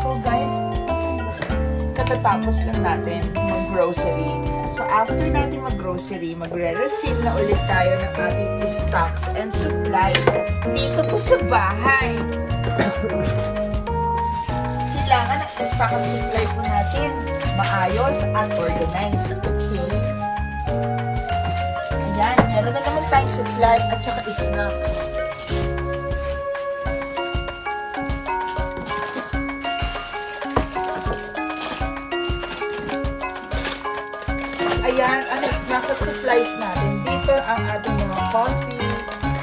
So guys, katatapos lang natin mag-grocery. So after natin mag-grocery, magre-refill na ulit tayo ng ating stocks and supplies dito po sa bahay. Kailangan ang stock at supply po natin maayos at organized. Okay? Ayan, meron na naman tayong supply at saka snacks. Ayan, ang snacks at supplies natin. Dito ang ating mga coffee.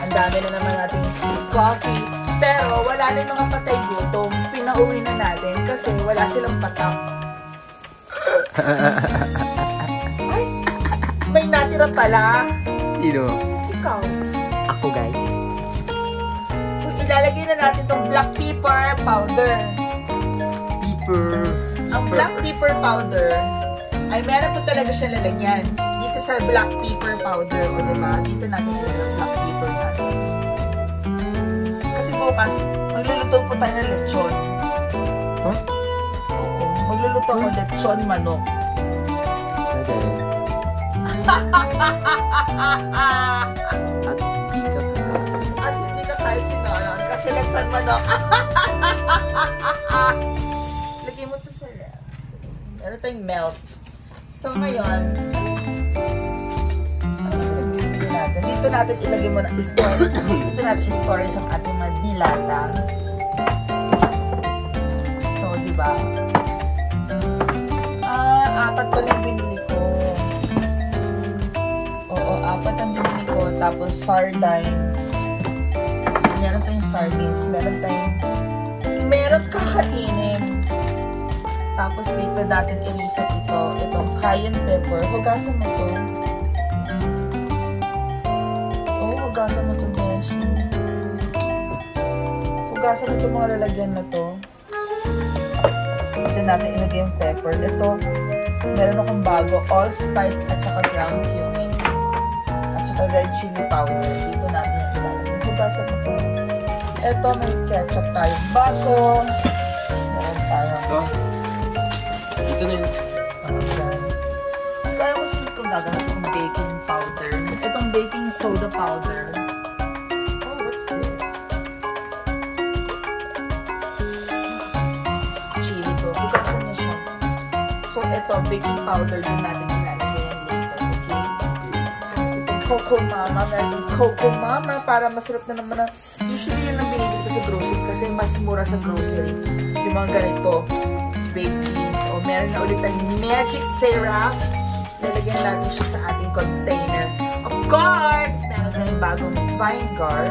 Ang dami na naman nating coffee. Pero wala na yung mga patay gutom. Pinauwi na natin kasi wala silang patak. Ay, may natira pala. Sino? Ikaw. Ako, guys. So, ilalagay na natin itong black pepper powder. Ang black pepper powder ay meron po talaga siya lalagyan. Dito sa black pepper powder, o diba? Dito natin ilagay ang black pepper natin. Kasi bukas, magluluto po tayo ng lechon. Huh? Oo, magluluto ko lechon manok. Okay. At hindi ka tayo sinonon kasi lechon manok. Lagay mo to sa ref. Meron tayong milk. So ngayon, dito natin ilagay mo na storage. Dito natin storage ang ating mga dilata. So, di ba? Apat pa lang binili ko. Oo, apat ang binili ko. Tapos sardines. Meron tayong sardines. Meron kakainin. Tapos dito natin i-refill ito. Itong cayenne pepper. Hugasan mo to. Hugasan mo ito, Beshi. Hugasan mo ito mga lalagyan na to. Diyan natin ilagay yung pepper. Ito, meron akong bago. Allspice at saka ground cumin. At saka red chili powder. Dito natin ilalagay. Hugasan mo ito. Ito, may ketchup tayong bago. Meron tayong... Dito na yun. Kaya ko sila kung gagamit ng baking powder. Itong baking soda powder. Oh, what's this? Chili to. Bukasan niya siya. So, ito, baking powder din natin ilalagay yan later. Okay? So, itong Coco Mama. Meron Coco Mama para masarap na naman ang... Usually yun ang binili ko sa grocery kasi mas mura sa grocery. Yung mga ganito. Baked beans. O, meron na ulit tayong magic syrup. Lalagyan natin siya sa ating container. Of course, meron tayong bagong vinegar.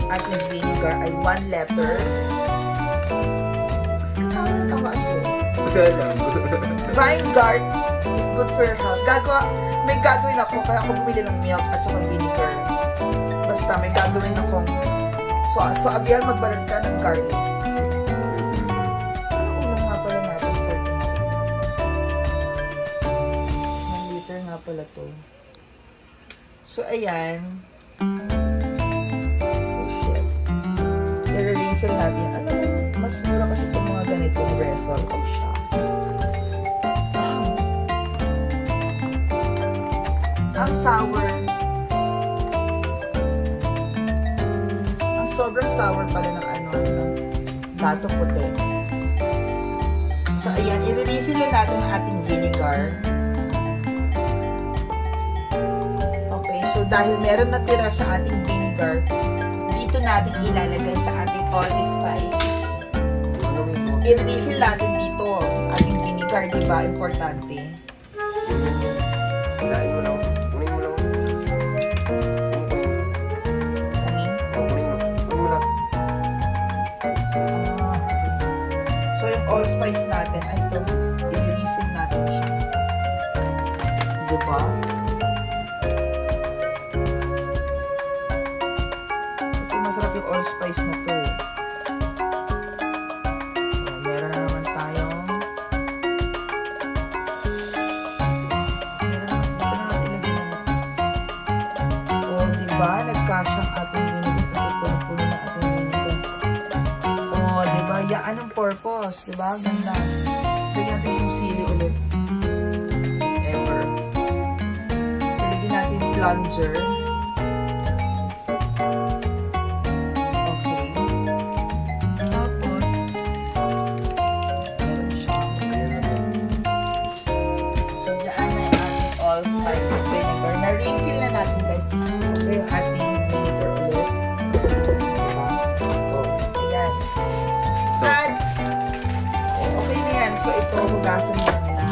Ang ating vinegar ay 1 liter. Tawa na tawa ako. Vinegar is good for your health. May gagawin ako, kaya ako bumili ng milk at saka vinegar. Basta may gagawin akong so abiyan magbalad ka ng garlic. Ano nga pala natin for 1 liter nga pala to. So, ayan. Oh, shit. I-refill natin. At mas mura kasi itong mga ganitong refill. Oh, shucks. Wow. Ang sour. Sobrang sour pala ng ng gato puti. So, ayan, i-refill natin ang ating vinegar. Okay, so dahil meron natira sa ating vinegar, dito natin ilalagay sa ating allspice. I-refill natin dito ating vinegar, diba? Importante. Kunin mo lang. So, yung allspice natin, ay ito, i-refill natin siya. Diba? Kasi masarap yung allspice na to. So, meron na naman tayong dito na natin ilagay na. O, diba? Nagkasya ang ating vinegar kasi puno-puno na ating vinegar. Yan ang purpose, di ba? Ganda. Lagyan natin yung sili ulit. Ever. So, lagyan natin yung plunger. Okay. Tapos, meron siya. So, yan na yung ating allspice vinegar. Na-refill na natin, guys. Okay, yung ating vinegar ulit. Diba? Ayan. At, okay na yan. So, ito, hugasan mo na base na.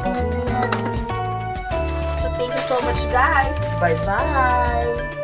Okay na yan. So, thank you so much, guys. Bye-bye!